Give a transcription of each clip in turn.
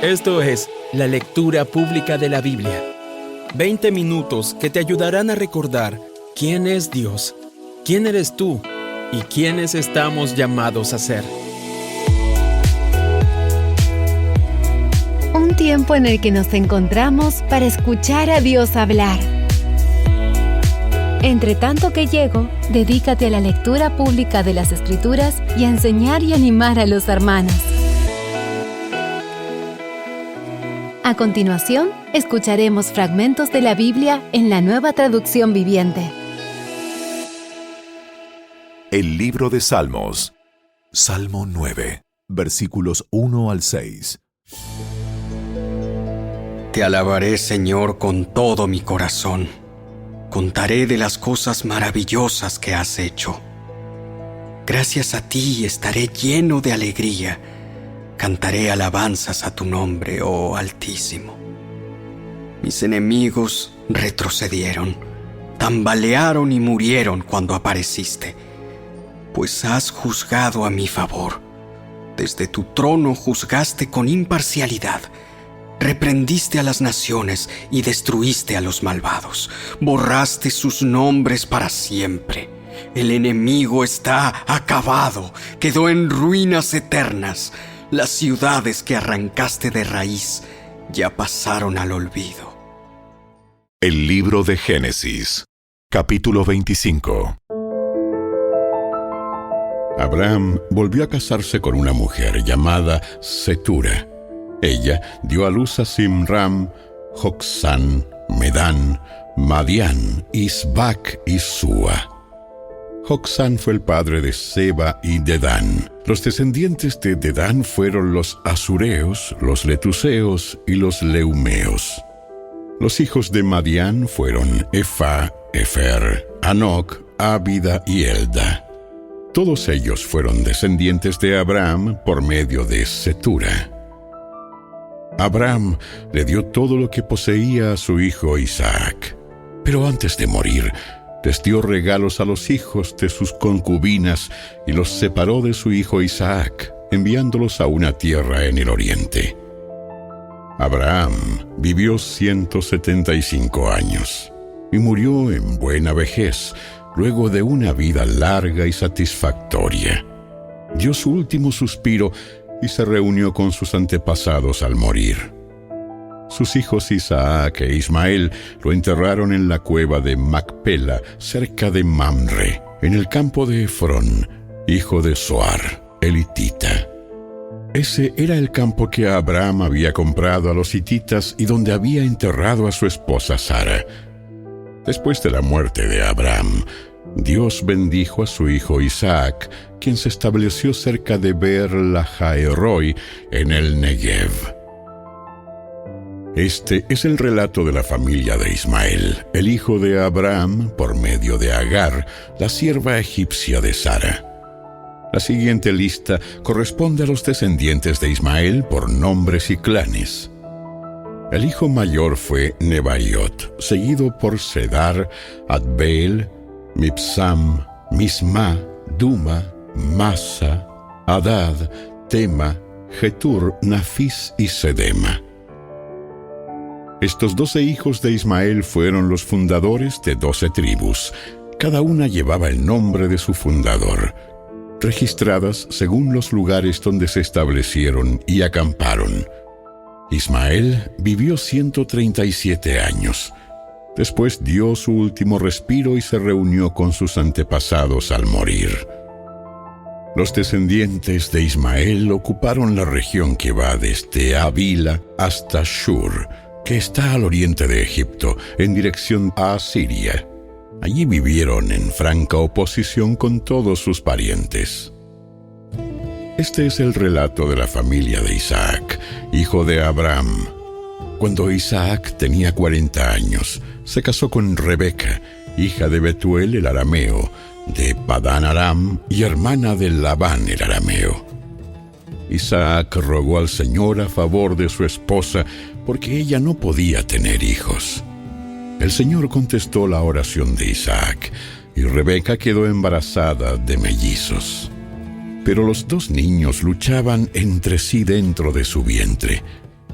Esto es la lectura pública de la Biblia. 20 minutos que te ayudarán a recordar quién es Dios, quién eres tú y quiénes estamos llamados a ser. Un tiempo en el que nos encontramos para escuchar a Dios hablar. Entre tanto que llego, dedícate a la lectura pública de las Escrituras y a enseñar y animar a los hermanos. A continuación, escucharemos fragmentos de la Biblia en la Nueva Traducción Viviente. El libro de Salmos, Salmo 9, versículos 1 al 6. Te alabaré, Señor, con todo mi corazón. Contaré de las cosas maravillosas que has hecho. Gracias a ti estaré lleno de alegría. Cantaré alabanzas a tu nombre, oh Altísimo. Mis enemigos retrocedieron, tambalearon y murieron cuando apareciste, pues has juzgado a mi favor. Desde tu trono juzgaste con imparcialidad. Reprendiste a las naciones y destruiste a los malvados. Borraste sus nombres para siempre. El enemigo está acabado, quedó en ruinas eternas. Las ciudades que arrancaste de raíz ya pasaron al olvido. El libro de Génesis, capítulo 25. Abraham volvió a casarse con una mujer llamada Cetura. Ella dio a luz a Simram, Joksán, Medán, Madián, Isbac y Súa. Joksán fue el padre de Seba y Dedán. Los descendientes de Dedán fueron los asureos, los letuseos y los leumeos. Los hijos de Madián fueron Efa, Efer, Anoc, Ábida y Elda. Todos ellos fueron descendientes de Abraham por medio de Cetura. Abraham le dio todo lo que poseía a su hijo Isaac, pero antes de morir, les dio regalos a los hijos de sus concubinas y los separó de su hijo Isaac, enviándolos a una tierra en el oriente. Abraham vivió 175 años y murió en buena vejez, luego de una vida larga y satisfactoria. Dio su último suspiro y se reunió con sus antepasados al morir. Sus hijos Isaac e Ismael lo enterraron en la cueva de Macpela, cerca de Mamre, en el campo de Efrón, hijo de Zoar, el hitita. Ese era el campo que Abraham había comprado a los hititas y donde había enterrado a su esposa Sara. Después de la muerte de Abraham, Dios bendijo a su hijo Isaac, quien se estableció cerca de Beer-Lahai-Roi, en el Negev. Este es el relato de la familia de Ismael, el hijo de Abraham, por medio de Agar, la sierva egipcia de Sara. La siguiente lista corresponde a los descendientes de Ismael por nombres y clanes. El hijo mayor fue Nebaiot, seguido por Sedar, Adbeel, Mibsam, Misma, Duma, Masa, Hadad, Tema, Getur, Nafis y Sedema. Estos 12 hijos de Ismael fueron los fundadores de 12 tribus. Cada una llevaba el nombre de su fundador, registradas según los lugares donde se establecieron y acamparon. Ismael vivió 137 años. Después dio su último respiro y se reunió con sus antepasados al morir. Los descendientes de Ismael ocuparon la región que va desde Avila hasta Shur, que está al oriente de Egipto, en dirección a Asiria. Allí vivieron en franca oposición con todos sus parientes. Este es el relato de la familia de Isaac, hijo de Abraham. Cuando Isaac tenía 40 años, se casó con Rebeca, hija de Betuel el arameo, de Padán Aram y hermana de Labán el arameo. Isaac rogó al Señor a favor de su esposa porque ella no podía tener hijos. El Señor contestó la oración de Isaac y Rebeca quedó embarazada de mellizos. Pero los dos niños luchaban entre sí dentro de su vientre.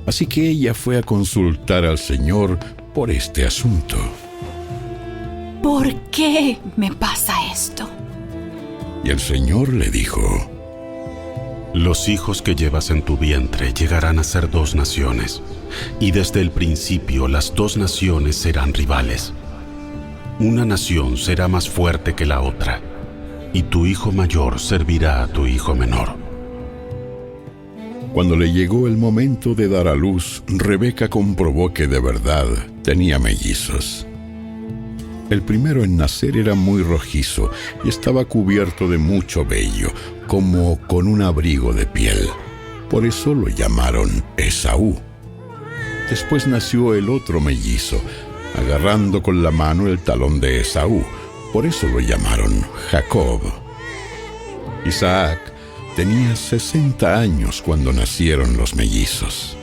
Así que ella fue a consultar al Señor por este asunto. ¿Por qué me pasa esto? Y el Señor le dijo: Los hijos que llevas en tu vientre llegarán a ser 2 naciones, y desde el principio las 2 naciones serán rivales. Una nación será más fuerte que la otra, y tu hijo mayor servirá a tu hijo menor. Cuando le llegó el momento de dar a luz, Rebeca comprobó que de verdad tenía mellizos. El primero en nacer era muy rojizo y estaba cubierto de mucho vello, como con un abrigo de piel. Por eso lo llamaron Esaú. Después nació el otro mellizo, agarrando con la mano el talón de Esaú. Por eso lo llamaron Jacob. Isaac tenía 60 años cuando nacieron los mellizos.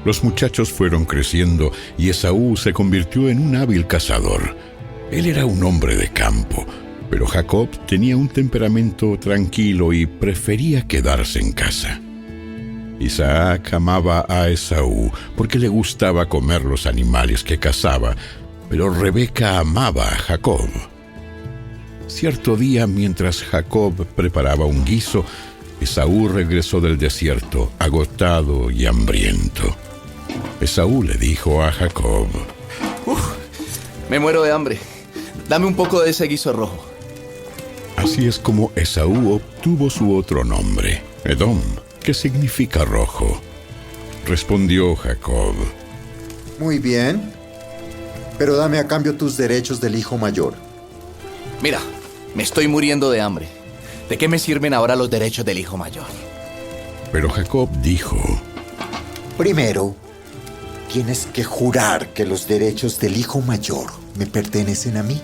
Los muchachos fueron creciendo y Esaú se convirtió en un hábil cazador. Él era un hombre de campo, pero Jacob tenía un temperamento tranquilo y prefería quedarse en casa. Isaac amaba a Esaú porque le gustaba comer los animales que cazaba, pero Rebeca amaba a Jacob. Cierto día, mientras Jacob preparaba un guiso, Esaú regresó del desierto, agotado y hambriento. Esaú le dijo a Jacob: Me muero de hambre. Dame un poco de ese guiso rojo. Así es como Esaú obtuvo su otro nombre, Edom, que significa rojo. Respondió Jacob: Muy bien, pero dame a cambio tus derechos del hijo mayor. Mira, me estoy muriendo de hambre. ¿De qué me sirven ahora los derechos del hijo mayor? Pero Jacob dijo: Primero, tienes que jurar que los derechos del hijo mayor me pertenecen a mí.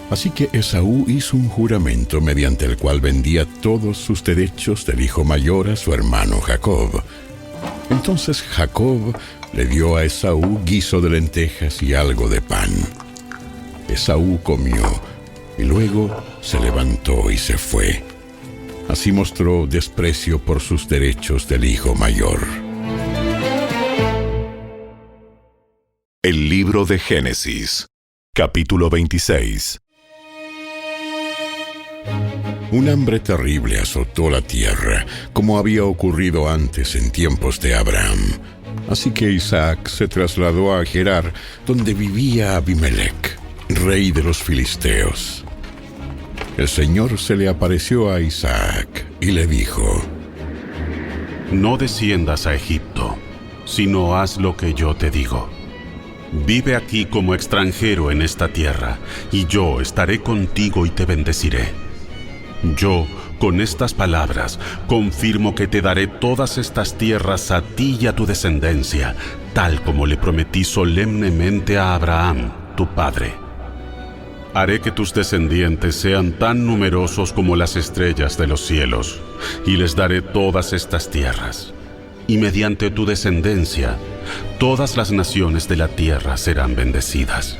Así que Esaú hizo un juramento mediante el cual vendía todos sus derechos del hijo mayor a su hermano Jacob. Entonces Jacob le dio a Esaú guiso de lentejas y algo de pan. Esaú comió y luego se levantó y se fue. Así mostró desprecio por sus derechos del hijo mayor. El libro de Génesis, capítulo 26. Un hambre terrible azotó la tierra, como había ocurrido antes en tiempos de Abraham. Así que Isaac se trasladó a Gerar, donde vivía Abimelec, rey de los filisteos. El Señor se le apareció a Isaac y le dijo: No desciendas a Egipto, sino haz lo que yo te digo. Vive aquí como extranjero en esta tierra, y yo estaré contigo y te bendeciré. Yo, con estas palabras, confirmo que te daré todas estas tierras a ti y a tu descendencia, tal como le prometí solemnemente a Abraham, tu padre. Haré que tus descendientes sean tan numerosos como las estrellas de los cielos, y les daré todas estas tierras. Y mediante tu descendencia, todas las naciones de la tierra serán bendecidas.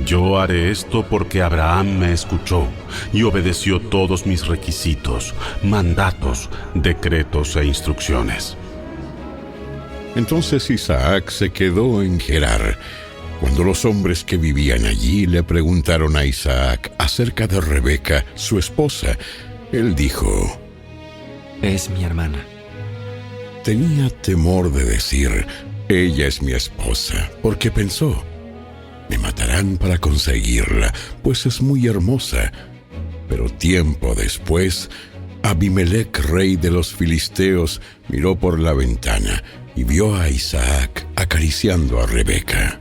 Yo haré esto porque Abraham me escuchó y obedeció todos mis requisitos, mandatos, decretos e instrucciones. Entonces Isaac se quedó en Gerar. Cuando los hombres que vivían allí le preguntaron a Isaac acerca de Rebeca, su esposa, él dijo: Es mi hermana. Tenía temor de decir: ella es mi esposa, porque pensó: me matarán para conseguirla, pues es muy hermosa. Pero tiempo después, Abimelec, rey de los filisteos, miró por la ventana y vio a Isaac acariciando a Rebeca.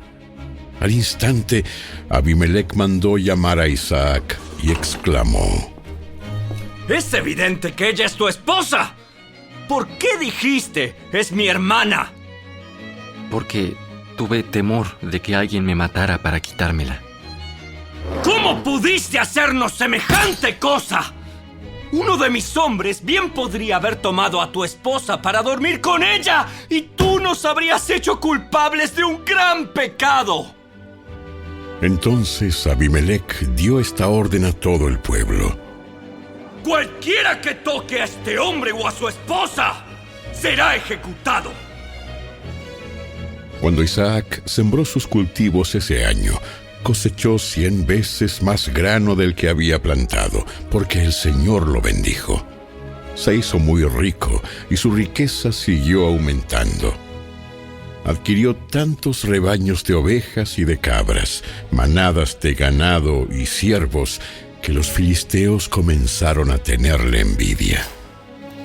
Al instante, Abimelec mandó llamar a Isaac y exclamó: ¡Es evidente que ella es tu esposa! ¿Por qué dijiste, es mi hermana? Porque tuve temor de que alguien me matara para quitármela. ¿Cómo pudiste hacernos semejante cosa? Uno de mis hombres bien podría haber tomado a tu esposa para dormir con ella, y tú nos habrías hecho culpables de un gran pecado. Entonces Abimelec dio esta orden a todo el pueblo: Cualquiera que toque a este hombre o a su esposa será ejecutado. Cuando Isaac sembró sus cultivos ese año, cosechó 100 veces más grano del que había plantado, porque el Señor lo bendijo. Se hizo muy rico y su riqueza siguió aumentando. Adquirió tantos rebaños de ovejas y de cabras, manadas de ganado y ciervos, que los filisteos comenzaron a tenerle envidia.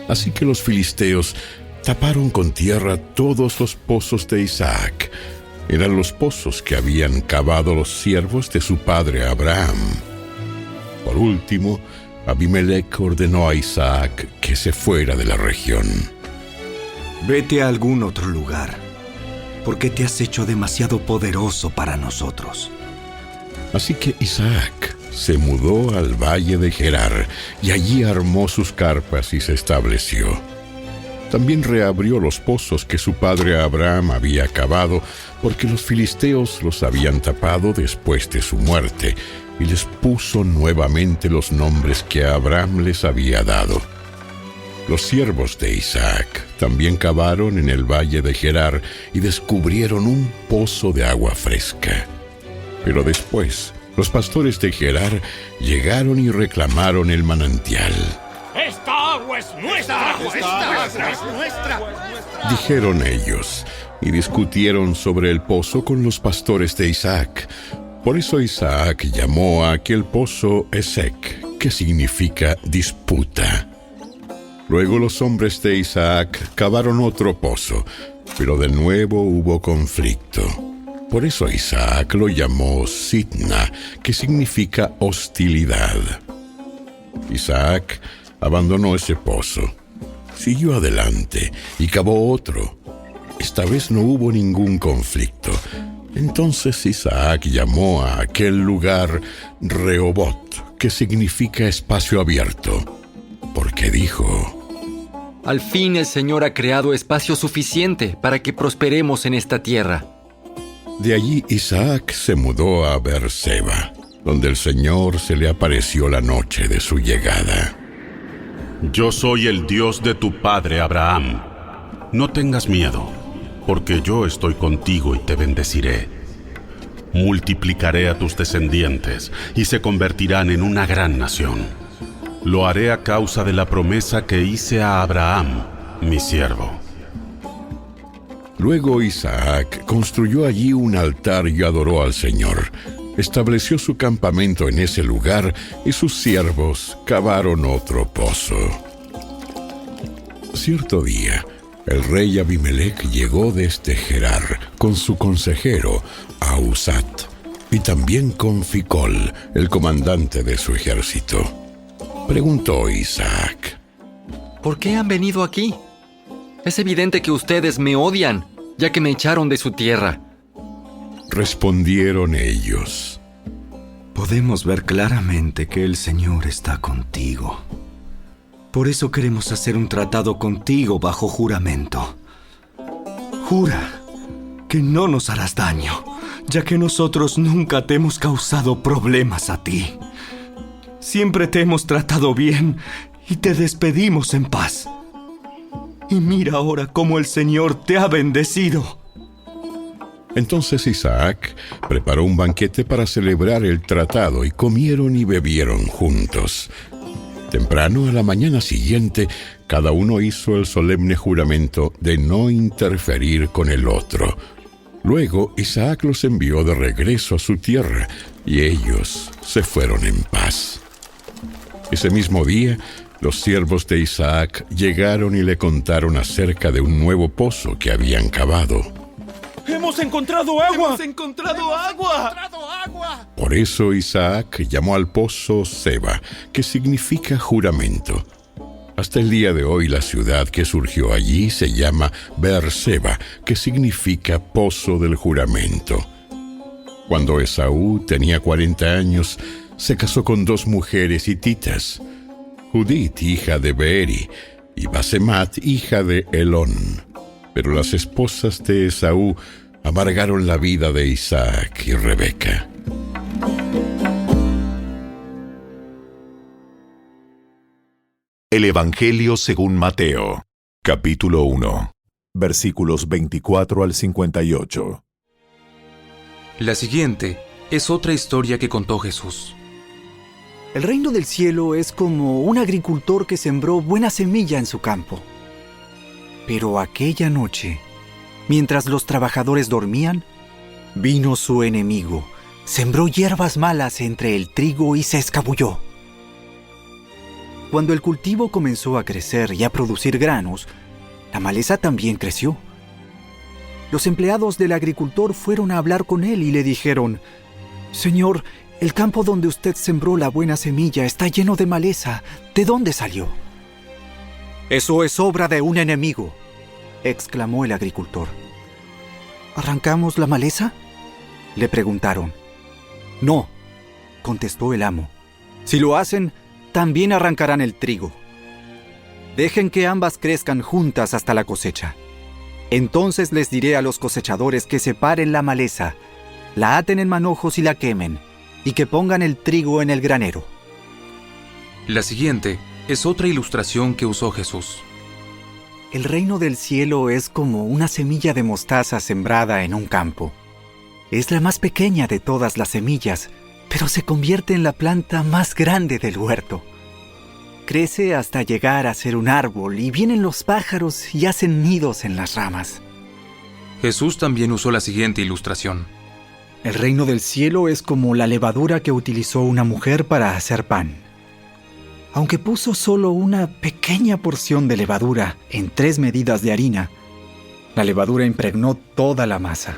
Así que los filisteos taparon con tierra todos los pozos de Isaac. Eran los pozos que habían cavado los siervos de su padre Abraham. Por último, Abimelech ordenó a Isaac que se fuera de la región. Vete a algún otro lugar, porque te has hecho demasiado poderoso para nosotros. Así que Isaac se mudó al valle de Gerar y allí armó sus carpas y se estableció. También reabrió los pozos que su padre Abraham había cavado, porque los filisteos los habían tapado después de su muerte, y les puso nuevamente los nombres que Abraham les había dado. Los siervos de Isaac también cavaron en el valle de Gerar y descubrieron un pozo de agua fresca. Pero después, los pastores de Gerar llegaron y reclamaron el manantial. ¡Esta agua es nuestra! ¡Esta agua es nuestra! Dijeron ellos, y discutieron sobre el pozo con los pastores de Isaac. Por eso Isaac llamó a aquel pozo Esek, que significa disputa. Luego los hombres de Isaac cavaron otro pozo, pero de nuevo hubo conflicto. Por eso Isaac lo llamó Sitna, que significa hostilidad. Isaac abandonó ese pozo, siguió adelante y cavó otro. Esta vez no hubo ningún conflicto. Entonces Isaac llamó a aquel lugar Rehobot, que significa espacio abierto, porque dijo: Al fin el Señor ha creado espacio suficiente para que prosperemos en esta tierra. De allí Isaac se mudó a Beerseba, donde el Señor se le apareció la noche de su llegada. Yo soy el Dios de tu padre Abraham. No tengas miedo, porque yo estoy contigo y te bendeciré. Multiplicaré a tus descendientes y se convertirán en una gran nación. Lo haré a causa de la promesa que hice a Abraham, mi siervo. Luego Isaac construyó allí un altar y adoró al Señor. Estableció su campamento en ese lugar y sus siervos cavaron otro pozo. Cierto día, el rey Abimelech llegó desde Gerar con su consejero, Ahuzat, y también con Ficol, el comandante de su ejército. Preguntó Isaac: ¿Por qué han venido aquí? Es evidente que ustedes me odian, ya que me echaron de su tierra. Respondieron ellos: Podemos ver claramente que el Señor está contigo. Por eso queremos hacer un tratado contigo bajo juramento. Jura que no nos harás daño, ya que nosotros nunca te hemos causado problemas a ti. Siempre te hemos tratado bien y te despedimos en paz. Y mira ahora cómo el Señor te ha bendecido. Entonces Isaac preparó un banquete para celebrar el tratado y comieron y bebieron juntos. Temprano, a la mañana siguiente, cada uno hizo el solemne juramento de no interferir con el otro. Luego Isaac los envió de regreso a su tierra y ellos se fueron en paz. Ese mismo día, los siervos de Isaac llegaron y le contaron acerca de un nuevo pozo que habían cavado. ¡Hemos encontrado agua! ¡Hemos encontrado agua! Por eso Isaac llamó al pozo Seba, que significa juramento. Hasta el día de hoy la ciudad que surgió allí se llama Beerseba, que significa pozo del juramento. Cuando Esaú tenía 40 años, se casó con 2 mujeres hititas, Judit, hija de Beeri, y Basemat, hija de Elón. Pero las esposas de Esaú amargaron la vida de Isaac y Rebeca. El Evangelio según Mateo, Capítulo 1. Versículos 24 al 58. La siguiente es otra historia que contó Jesús. El reino del cielo es como un agricultor que sembró buena semilla en su campo. Pero aquella noche, mientras los trabajadores dormían, vino su enemigo, sembró hierbas malas entre el trigo y se escabulló. Cuando el cultivo comenzó a crecer y a producir granos, la maleza también creció. Los empleados del agricultor fueron a hablar con él y le dijeron: «Señor, el campo donde usted sembró la buena semilla está lleno de maleza. ¿De dónde salió?» «Eso es obra de un enemigo», exclamó el agricultor. «¿Arrancamos la maleza?», le preguntaron. «No», contestó el amo. «Si lo hacen, también arrancarán el trigo. Dejen que ambas crezcan juntas hasta la cosecha. Entonces les diré a los cosechadores que separen la maleza, la aten en manojos y la quemen, y que pongan el trigo en el granero». La siguiente es otra ilustración que usó Jesús. El reino del cielo es como una semilla de mostaza sembrada en un campo. Es la más pequeña de todas las semillas, pero se convierte en la planta más grande del huerto. Crece hasta llegar a ser un árbol y vienen los pájaros y hacen nidos en las ramas. Jesús también usó la siguiente ilustración. El reino del cielo es como la levadura que utilizó una mujer para hacer pan. Aunque puso solo una pequeña porción de levadura en 3 medidas de harina, la levadura impregnó toda la masa.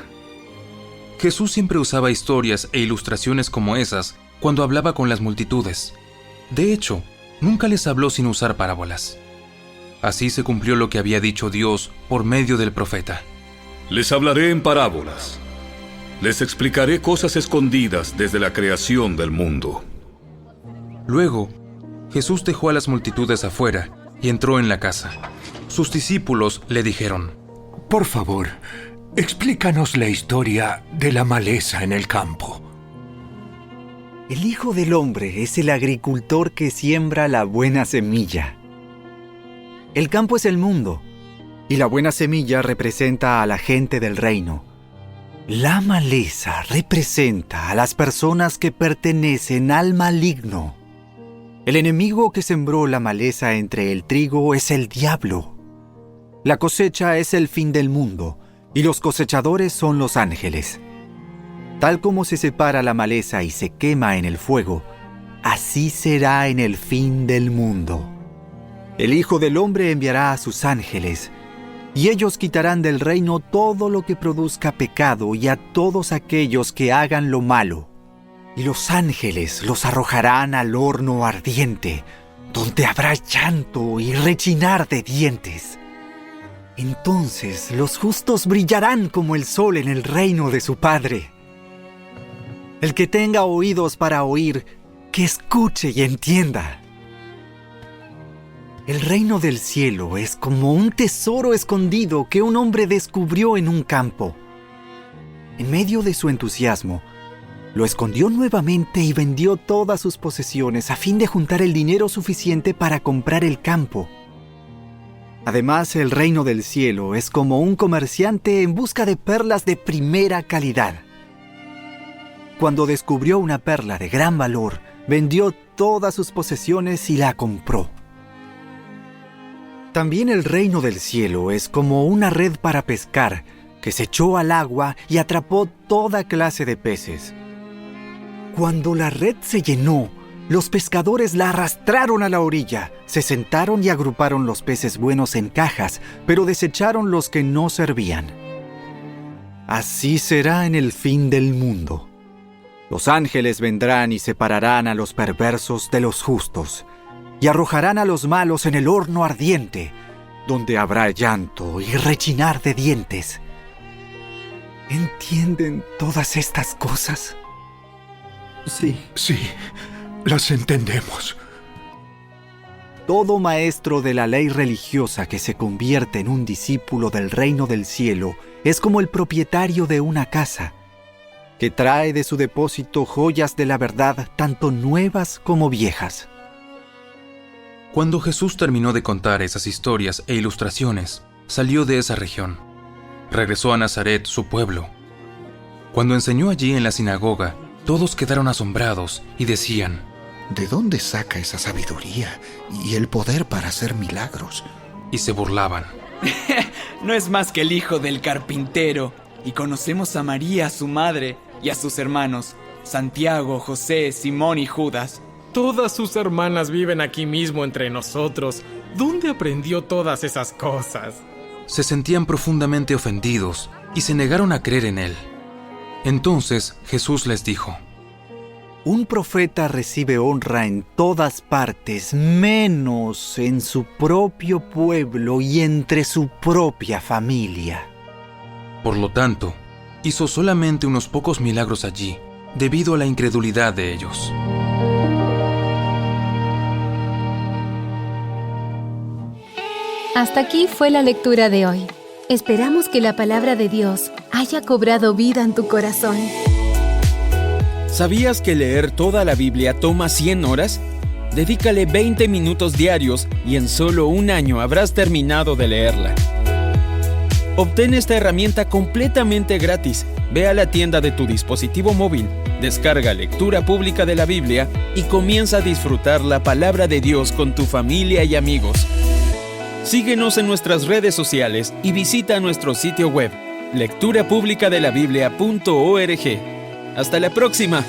Jesús siempre usaba historias e ilustraciones como esas cuando hablaba con las multitudes. De hecho, nunca les habló sin usar parábolas. Así se cumplió lo que había dicho Dios por medio del profeta. Les hablaré en parábolas. Les explicaré cosas escondidas desde la creación del mundo. Luego, Jesús dejó a las multitudes afuera y entró en la casa. Sus discípulos le dijeron: «Por favor, explícanos la historia de la maleza en el campo». El Hijo del Hombre es el agricultor que siembra la buena semilla. El campo es el mundo, y la buena semilla representa a la gente del reino. La maleza representa a las personas que pertenecen al maligno. El enemigo que sembró la maleza entre el trigo es el diablo. La cosecha es el fin del mundo, y los cosechadores son los ángeles. Tal como se separa la maleza y se quema en el fuego, así será en el fin del mundo. El Hijo del Hombre enviará a sus ángeles, y ellos quitarán del reino todo lo que produzca pecado y a todos aquellos que hagan lo malo. Y los ángeles los arrojarán al horno ardiente, donde habrá llanto y rechinar de dientes. Entonces los justos brillarán como el sol en el reino de su Padre. El que tenga oídos para oír, que escuche y entienda. El reino del cielo es como un tesoro escondido que un hombre descubrió en un campo. En medio de su entusiasmo, lo escondió nuevamente y vendió todas sus posesiones a fin de juntar el dinero suficiente para comprar el campo. Además, el reino del cielo es como un comerciante en busca de perlas de primera calidad. Cuando descubrió una perla de gran valor, vendió todas sus posesiones y la compró. También el reino del cielo es como una red para pescar que se echó al agua y atrapó toda clase de peces. Cuando la red se llenó, los pescadores la arrastraron a la orilla, se sentaron y agruparon los peces buenos en cajas, pero desecharon los que no servían. Así será en el fin del mundo. Los ángeles vendrán y separarán a los perversos de los justos, y arrojarán a los malos en el horno ardiente, donde habrá llanto y rechinar de dientes. ¿Entienden todas estas cosas? Sí, las entendemos. Todo maestro de la ley religiosa que se convierte en un discípulo del reino del cielo es como el propietario de una casa, que trae de su depósito joyas de la verdad tanto nuevas como viejas. Cuando Jesús terminó de contar esas historias e ilustraciones, salió de esa región. Regresó a Nazaret, su pueblo. Cuando enseñó allí en la sinagoga, todos quedaron asombrados y decían: ¿De dónde saca esa sabiduría y el poder para hacer milagros? Y se burlaban. No es más que el hijo del carpintero. Y conocemos a María, su madre, y a sus hermanos, Santiago, José, Simón y Judas. Todas sus hermanas viven aquí mismo entre nosotros. ¿Dónde aprendió todas esas cosas? Se sentían profundamente ofendidos y se negaron a creer en él. Entonces Jesús les dijo: Un profeta recibe honra en todas partes, menos en su propio pueblo y entre su propia familia. Por lo tanto, hizo solamente unos pocos milagros allí, debido a la incredulidad de ellos. Hasta aquí fue la lectura de hoy. Esperamos que la palabra de Dios haya cobrado vida en tu corazón. ¿Sabías que leer toda la Biblia toma 100 horas? Dedícale 20 minutos diarios y en solo un año habrás terminado de leerla. Obtén esta herramienta completamente gratis. Ve a la tienda de tu dispositivo móvil, descarga Lectura Pública de la Biblia y comienza a disfrutar la palabra de Dios con tu familia y amigos. Síguenos en nuestras redes sociales y visita nuestro sitio web, lecturapublicadelabiblia.org. ¡Hasta la próxima!